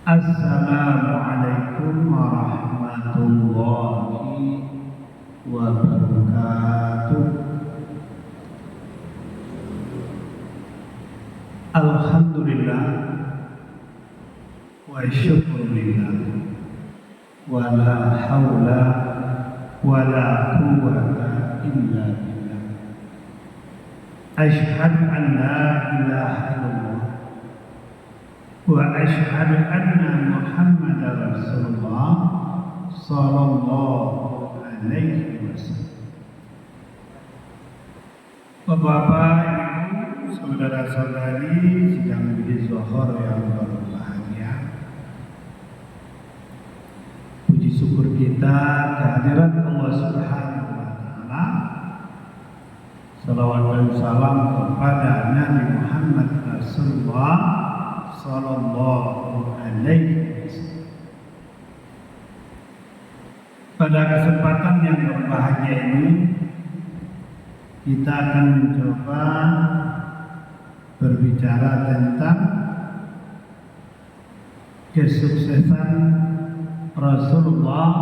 Assalamualaikum warahmatullahi wabarakatuh. Alhamdulillah wa syukurillah wa la hawla wa la quwwata illa billah. Asyhadu an la ilaha illallah wa asyhadu anna Muhammadar Rasulullah sallallahu alaihi wasallam. Bapak, Ibu, saudara-saudari sidang di Zuhur yang berbahagia. Puji syukur kita kehadiran Allah Subhanahu wa taala. Salawat dan salam kepada Nabi Muhammad Rasulullah sallallahu alaihi wasallam. Pada kesempatan yang berbahagia ini kita akan mencoba berbicara tentang kesuksesan Rasulullah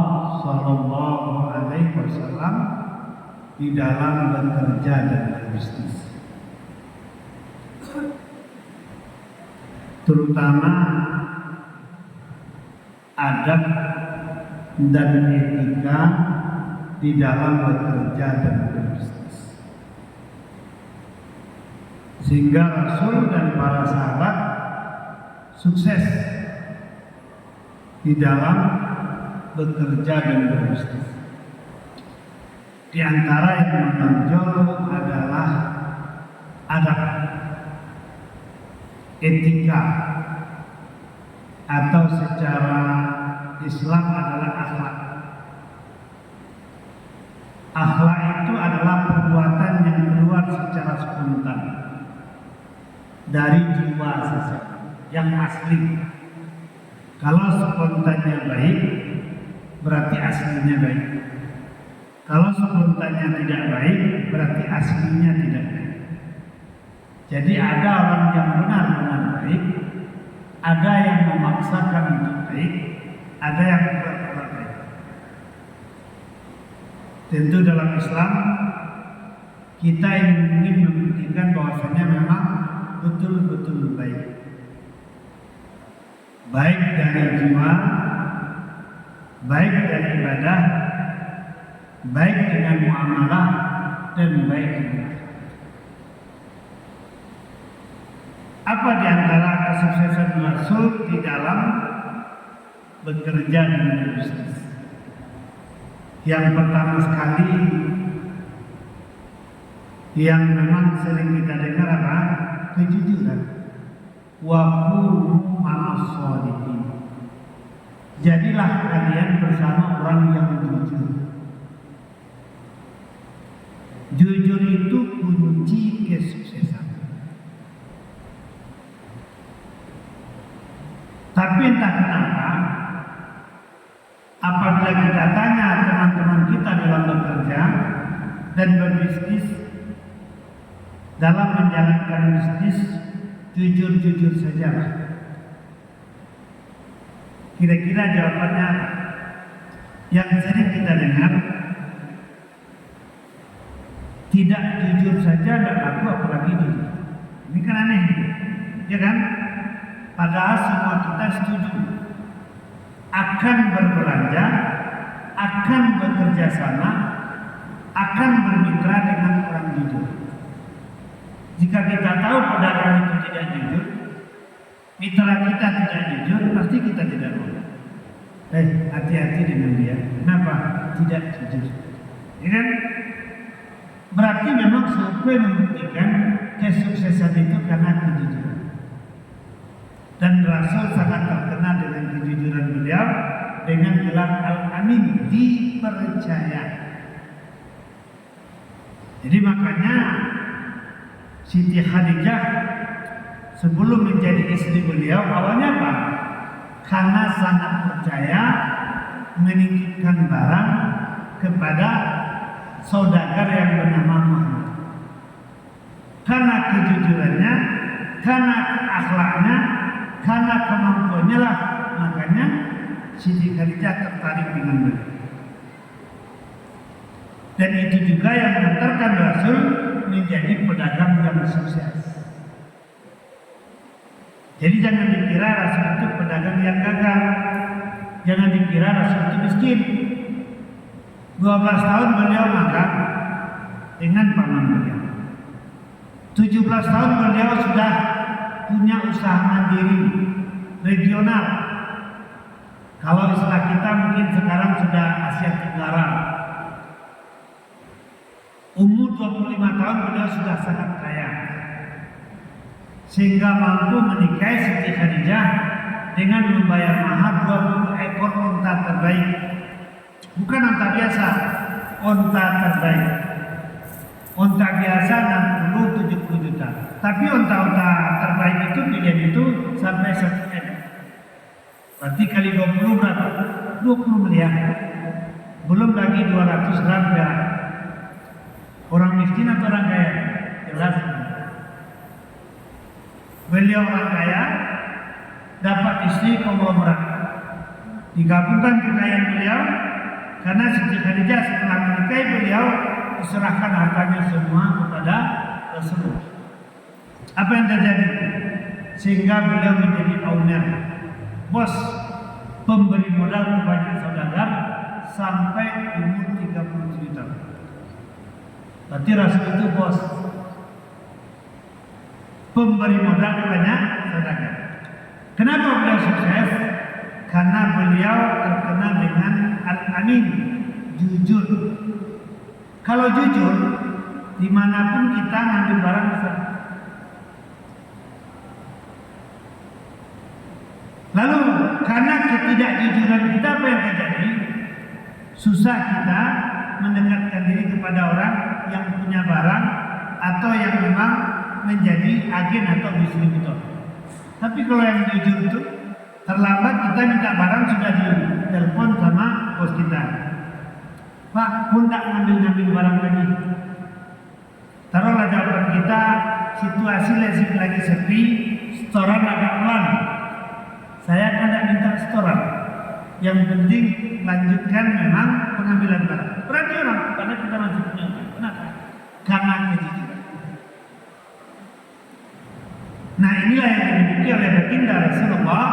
sallallahu alaihi wasallam di dalam bekerja dan berbisnis, terutama adab dan etika di dalam bekerja dan berbisnis, sehingga Rasul dan para sahabat sukses di dalam bekerja dan berbisnis. Di antara yang menonjol adalah adab, etika, atau secara Islam adalah akhlak. Akhlak itu adalah perbuatan yang keluar secara spontan dari jiwa seseorang yang asli. Kalau spontannya baik, berarti aslinya baik. Kalau spontannya tidak baik, berarti aslinya tidak baik. Jadi ada orang yang benar-benar baik, ada yang memaksakan untuk baik, ada yang pura-pura baik. Tentu dalam Islam kita ingin membuktikan bahwasanya memang betul-betul baik. Baik dari jiwa, baik dari ibadah, baik dengan muamalah, dan baik dengan apa di antara kesuksesan Rasul di dalam bekerja dan berbisnis? Yang pertama sekali yang memang sering kita dengar apa? Kejujuran. Wa kunu ma'as-shadiqin. Jadilah kalian bersama orang yang jujur. Jujur itu kunci kesuksesan. Tapi entah kenapa, apabila kita tanya teman-teman kita dalam bekerja dan berbisnis, dalam menjalankan bisnis, jujur-jujur saja. Kira-kira jawabannya apa? Yang sering kita dengar, tidak jujur saja tidak laku apalagi jujur. Ini kan aneh, ya kan? Padahal semua kita setuju akan berbelanja, akan bekerja sama, akan bermitra dengan orang jujur. Jika kita tahu pedagang itu tidak jujur, mitra kita tidak jujur, pasti kita tidak mau. Hati-hati dengan dia. Kenapa? Tidak jujur. Ya kan? Berarti memang survei membuktikan kesuksesan itu karena kejujuran. Dan Rasul sangat terkenal dengan kejujuran beliau dengan gelar Al-Amin, dipercaya. Jadi makanya Siti Khadijah sebelum menjadi istri beliau awalnya apa? Karena sangat percaya menitipkan barang kepada saudagar yang bernama Muhammad. Karena kejujurannya, karena akhlaknya, karena kemampuannya lah makanya Siti Khadijah tertarik dengan beliau. Dan itu juga yang mengantarkan Rasul menjadi pedagang yang sukses. Jadi jangan dikira Rasul itu pedagang yang gagal. Jangan dikira Rasul itu miskin. 12 tahun beliau magang dengan paman beliau. 17 tahun beliau sudah punya usaha mandiri regional. Kalau istilah kita mungkin sekarang sudah Asia Tenggara. Umur 25 tahun beliau sudah sangat kaya, sehingga mampu menikahi Siti Khadijah dengan membayar mahar 20 ekor unta terbaik. Bukan unta biasa, unta terbaik. Unta biasa 60-70 juta. Tapi unta-unta terbaik itu pilihan itu sampai 1 M. Berarti kali 20 berapa? 20 miliar. Belum lagi 200 gram perak. Orang miskin atau orang kaya? Jelas. Beliau orang kaya, dapat istri konglomerat. Digabungkan kekayaan beliau, karena Siti Khadijah setelah menikahi beliau diserahkan hartanya semua kepada Rasulullah. Apa yang terjadi? Sehingga beliau menjadi owner, bos, pemberi modal kepada saudagar sampai umur 37 tahun. Berarti Rasul itu bos, pemberi modal kepada saudagar. Kenapa beliau sukses? Karena beliau terkenal dengan Al-Amin, jujur. Kalau jujur, dimanapun kita ngambil barang bisa. Lalu karena ketidakjujuran kita, apa yang terjadi? Susah kita mendekatkan diri kepada orang yang punya barang atau yang memang menjadi agen atau distributor. Tapi kalau yang jujur itu, terlambat kita minta barang sudah ditelepon sama bos kita. Pak, pun tak ngambil barang lagi. Taruhlah jawaban kita, situasi lagi sepi, setoran agak pelan. Saya kan tidak minta setoran. Yang penting lanjutkan memang pengambilan barang. Berarti orang, karena kita masih punya barang. Kenapa? Karena kejujuran. Nah, inilah yang dimiliki oleh baginda Rasulullah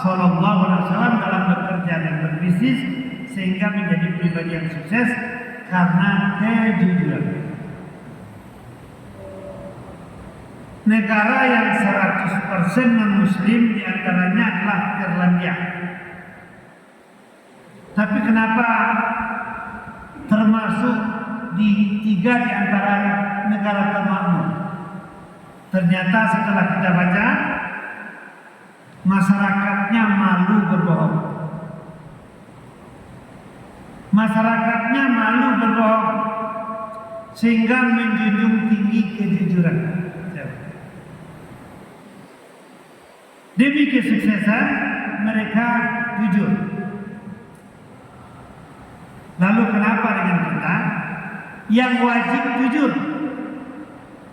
Sallallahu Alaihi Wasallam dalam bekerja dan berbisnis, sehingga menjadi pribadi yang sukses karena kejujuran. Negara yang 100% non-muslim diantaranya adalah Irlandia. Tapi kenapa termasuk di 3 di antara negara termakmur? Ternyata setelah kita baca, masyarakatnya malu berbohong. Masyarakatnya malu berbohong, sehingga menjunjung tinggi kejujuran. Demi kesuksesan mereka jujur. Lalu kenapa dengan kita yang wajib jujur?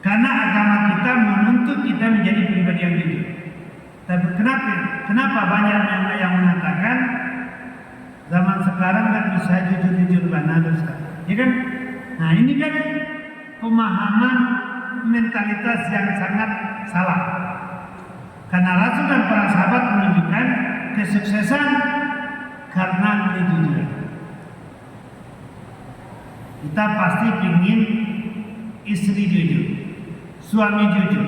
Karena agama kita menuntut kita menjadi pribadi yang jujur. Tapi kenapa banyak yang mengatakan zaman sekarang nggak bisa jujur-jujur mana Ustaz? Ya kan? Nah, ini kan pemahaman mentalitas yang sangat salah. Karena Rasul dan para sahabat menunjukkan kesuksesan karena kejujuran. Kita pasti ingin istri jujur, suami jujur,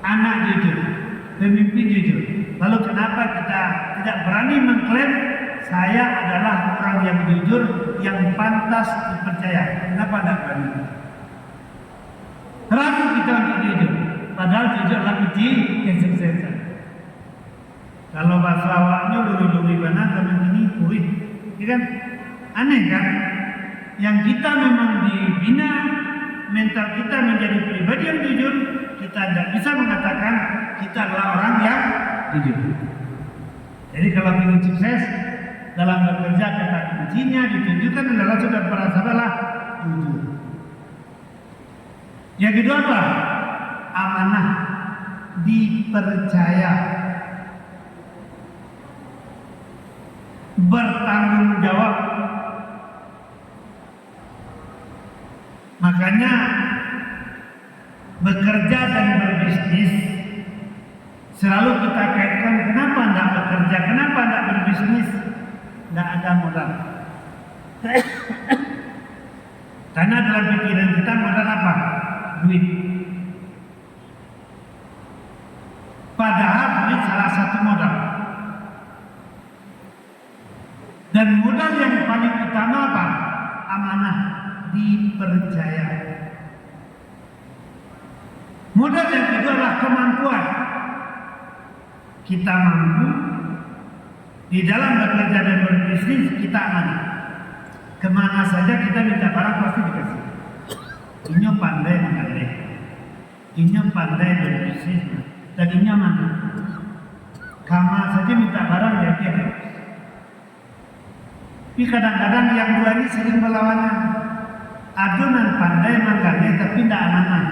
anak jujur, pemimpin jujur. Lalu kenapa kita tidak berani mengklaim saya adalah orang yang jujur, yang pantas dipercaya? Kenapa tidak berani? Ragu kita untuk jujur, padahal jujur adalah kunci kesuksesan. Kalau bahasa awaknya lulu-lulu ibana zaman ini kuih, ya kan? Aneh kan? Yang kita memang dibina, mental kita menjadi pribadi yang jujur, kita tidak bisa mengatakan kita adalah orang yang jujur. Jadi kalau ingin sukses dalam bekerja, kata kuncinya ditunjukkan oleh Rasul dan para sahabat jujur. Yang kedua apa? Amanah, dipercaya. bertanggung jawab. Makanya bekerja dan berbisnis selalu kita kaitkan, kenapa tidak bekerja, kenapa tidak berbisnis? Tidak ada modal. Karena dalam pikiran kita modal apa? Duit. Padahal duit salah satu modal. Dan modal yang paling utama apa? Amanah, dipercaya. Modal yang kedua adalah kemampuan. Kita mampu di dalam bekerja dan berbisnis, kita amanah. Kemana saja kita minta barang pasti dikasih. Inyo pandai mengalih, inyo pandai berbisnis, dan inyo mana? Kama saja minta barang ya dia. Tapi kadang-kadang yang dua ini sering berlawanan. Ada yang pandai mengalih tapi tidak amanah.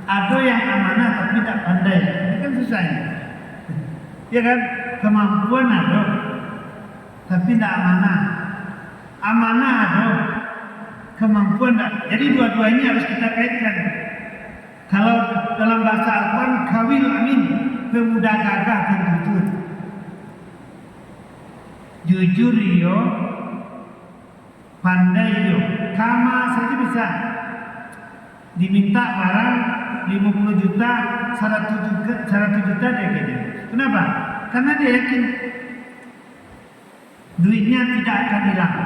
Ada yang amanah tapi tidak pandai. Ini kan susah ya. Ya kan? Kemampuan ada tapi tidak amanah. Amanah ada, kemampuan ada. Jadi dua-dua ini harus kita kaitkan. Kalau dalam bahasa Al-Quran, kawil amin, pemuda gagah dan jujur. Jujur yo, pandai yo. Kama saja bisa. Diminta barang 50 juta, 100 juta dia gini. Kenapa? Karena dia yakin duitnya tidak akan hilang.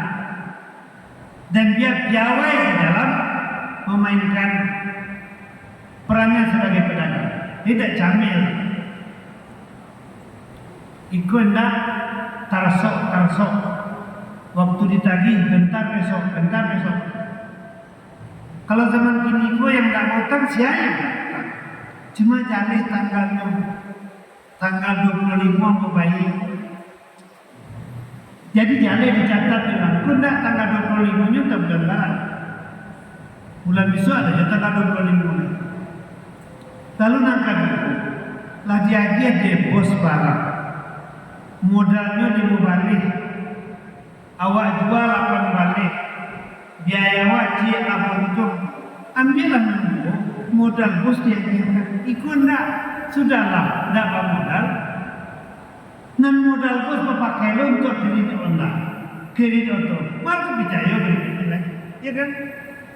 Dan dia piawai di dalam memainkan perannya sebagai pedagang. Tidak camil. Ikut hendak tarsok. Waktu ditagih bentar besok. Kalau zaman kini gue yang tak mau utang siapa? Cuma jalih tanggal 25 mau bayi. Jadi jalih dicatat bilang, kau enggak tanggal 25 nya tak bulan bulan besok ada ya tanggal 25. Lalu nangkat lah dia bos barang, modalnya dia mau balik, awak jual akan balik, biaya wajib apa itu, ambillah modal bos dia ikut enggak, sudahlah enggak modal. Nan modal bos pakai lo untuk kredit auto, maka percaya kredit lagi, ya kan?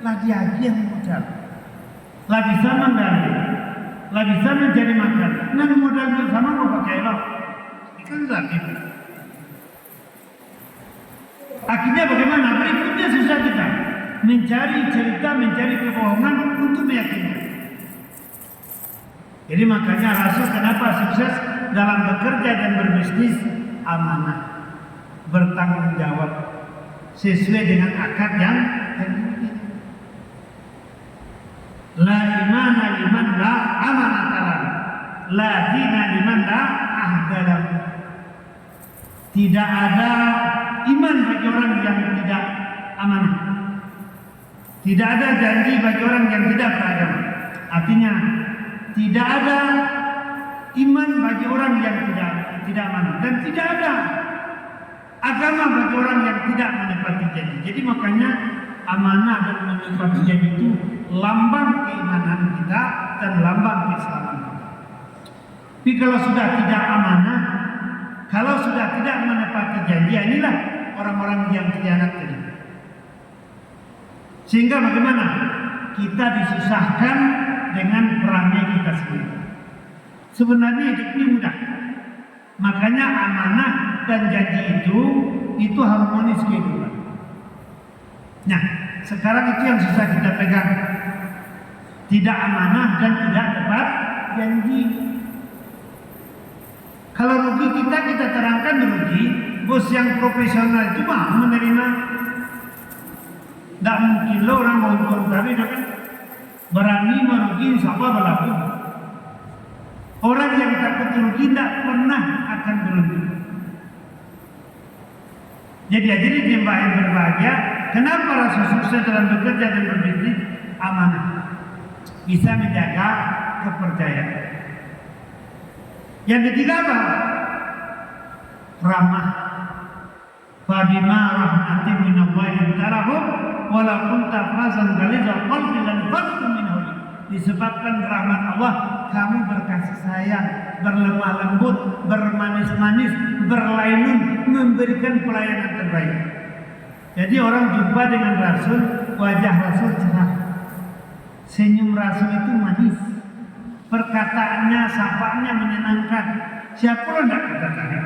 Lah dia yang modal, lah bisa menggali, lah bisa mencari makan. Nan modal bersama mau pakai lo, ikan lagi. Akhirnya bagaimana? Berikutnya susah kita mencari cerita, mencari kebohongan untuk meyakinkan. Jadi makanya Rasul kenapa sukses dalam bekerja dan berbisnis? Amanah, bertanggung jawab sesuai dengan akad yang dimiliki. La imana liman la amanatalan, la dina liman la ahdalam. Tidak ada iman bagi orang yang tidak amanah. Tidak ada janji bagi orang yang tidak beragama. Artinya tidak ada iman bagi orang yang tidak amanah, dan tidak ada agama bagi orang yang tidak menepati janji. Jadi makanya amanah dan menepati janji itu lambang keimanan kita dan lambang keislaman kita. Tapi kalau sudah tidak amanah, kalau sudah tidak menepati janji, inilah orang-orang yang khianat tadi. Sehingga bagaimana? Kita disusahkan dengan perangai kita sendiri. Sebenarnya hidup ini mudah. Makanya amanah dan janji itu harmonis kehidupan. Nah, sekarang itu yang susah kita pegang. Tidak amanah dan tidak tepat janji. Kalau rugi kita terangkan rugi. Bos yang profesional itu mau menerima. Tidak mungkin lo orang mau kontari kan berani merugi siapa berlaku. Orang yang takut rugi tidak pernah akan beruntung. Jadi jemaah yang berbahagia, kenapa Rasul sukses dalam bekerja dan berbisnis? Amanah, bisa menjaga kepercayaan. Yang ketiga apa? Ramah. Fabima rahmatin minallahi lintarahum wala kunta fazan ghalizal qalbi lanfaddu min hawlik. Disebabkan rahmat Allah kamu berkasih sayang, berlemah lembut, bermanis-manis, berlainun, memberikan pelayanan terbaik. Jadi orang jumpa dengan Rasul, wajah Rasul cerah, senyum Rasul itu manis, perkataannya, sapaannya menyenangkan. Siapa orang tidak katakan?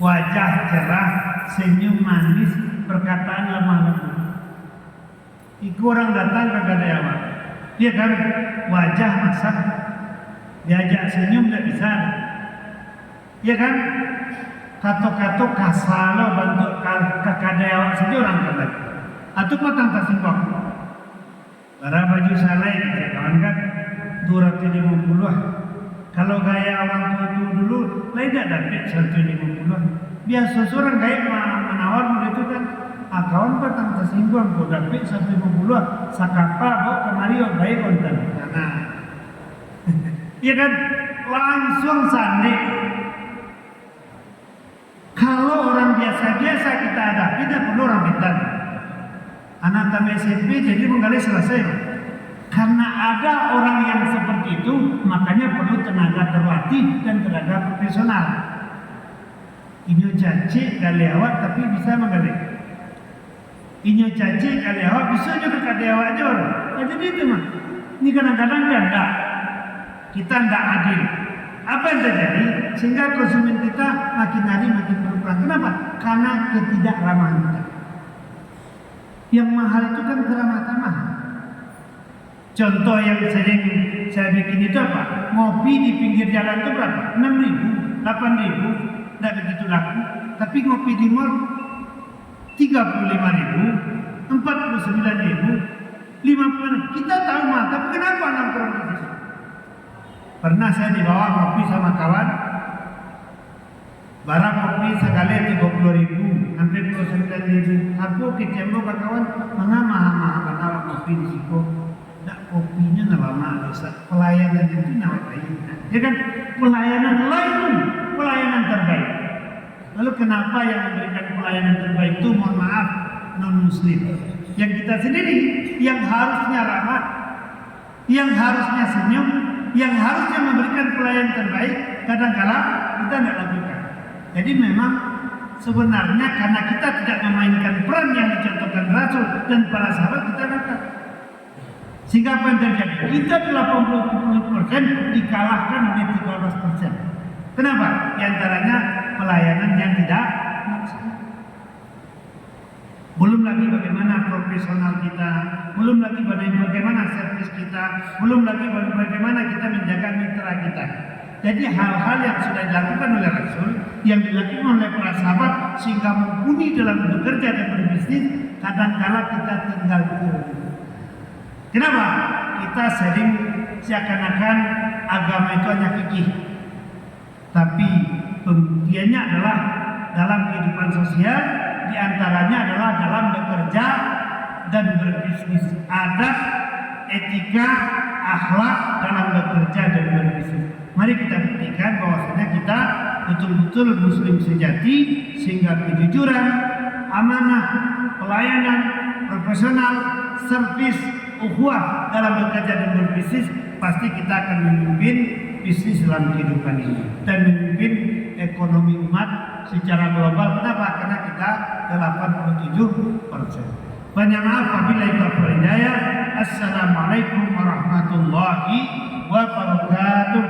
Wajah cerah, senyum manis, perkataan lemah lembut. Iku orang datang ke Gadayawa, dia kan wajah masak, diajak senyum tidak bisa. Ya kan? Kato-kato kasalo bantu kakadayawa saja orang kata. Atau patang tasimbang. Bara baju salai gitu kawan kan. 250. Kalau gaya orang tua dulu, lain tidak dapat 150. Biasa seorang gaya menawar begitu kan. Kawan patang tasimbang kau dapat 150. Sakapa bawa kemari baik konten. Nah, ya kan langsung sandi. Kalau orang biasa-biasa kita hadapi, tidak perlu orang pintar. Anak tamu SMP jadi menggali selesai. Karena ada orang yang seperti itu, makanya perlu tenaga terlatih dan tenaga profesional. Inyo caci kali awak tapi bisa menggali. Inyo caci kali awak bisa juga kali awak aja orang. Jadi itu mah. Ini kadang-kadang tidak. Kita tidak adil. Apa yang terjadi? Sehingga konsumen kita makin hari makin berkurang. Kenapa? Karena ketidakramahan kita. Yang mahal itu kan keramatan mahal. Contoh yang sering saya bikin itu apa? Ngopi di pinggir jalan itu berapa? 6.000, 8.000, tidak begitu laku. Tapi ngopi di mall 35.000, 49.000, 50.000. Kita tahu mah, tapi kenapa nongkrong di situ? Pernah saya dibawa kopi sama kawan, barang kopi sekali 30.000, hampir 29.000. Aku kecemplung ke kawan, mahal bakal kopi di situ. Nah, kopinya nggak lama, pelayanan itu nggak baik. Ya kan, pelayanan lain, pelayanan terbaik. Lalu kenapa yang memberikan pelayanan terbaik itu, mohon maaf, non Muslim? Yang kita sendiri, yang harusnya ramah, yang harusnya senyum, yang harusnya memberikan pelayanan terbaik, kadang-kadang kita tidak lakukan. Jadi memang sebenarnya karena kita tidak memainkan peran yang dicontohkan Rasul dan para sahabat, kita gagal. Sehingga apa yang terjadi? Kita 80% dikalahkan oleh 13%. Kenapa? Di antaranya pelayanan yang tidak maksimal. Belum lagi bagaimana profesional kita, belum lagi bagaimana servis kita, belum lagi bagaimana kita menjaga mitra kita. Jadi hal-hal yang sudah dilakukan oleh Rasul, yang dilakukan oleh para sahabat sehingga mumpuni dalam bekerja dan berbisnis, kadang-kala kita tinggal kurang. Kenapa? Kita sering seakan-akan agama itu hanya fikih, tapi pembuktiannya adalah dalam kehidupan sosial. Di antaranya adalah dalam bekerja dan berbisnis, adab, etika, akhlak dalam bekerja dan berbisnis. Mari kita buktikan bahwasanya kita betul-betul muslim sejati, sehingga kejujuran, amanah, pelayanan, profesional, servis, ukhuwah dalam bekerja dan berbisnis, pasti kita akan memimpin bisnis dalam kehidupan ini dan memimpin ekonomi umat secara global. Kenapa? Karena kita 87%. Banyak maaf wabillahi taufiq hidayah. Assalamualaikum warahmatullahi wabarakatuh.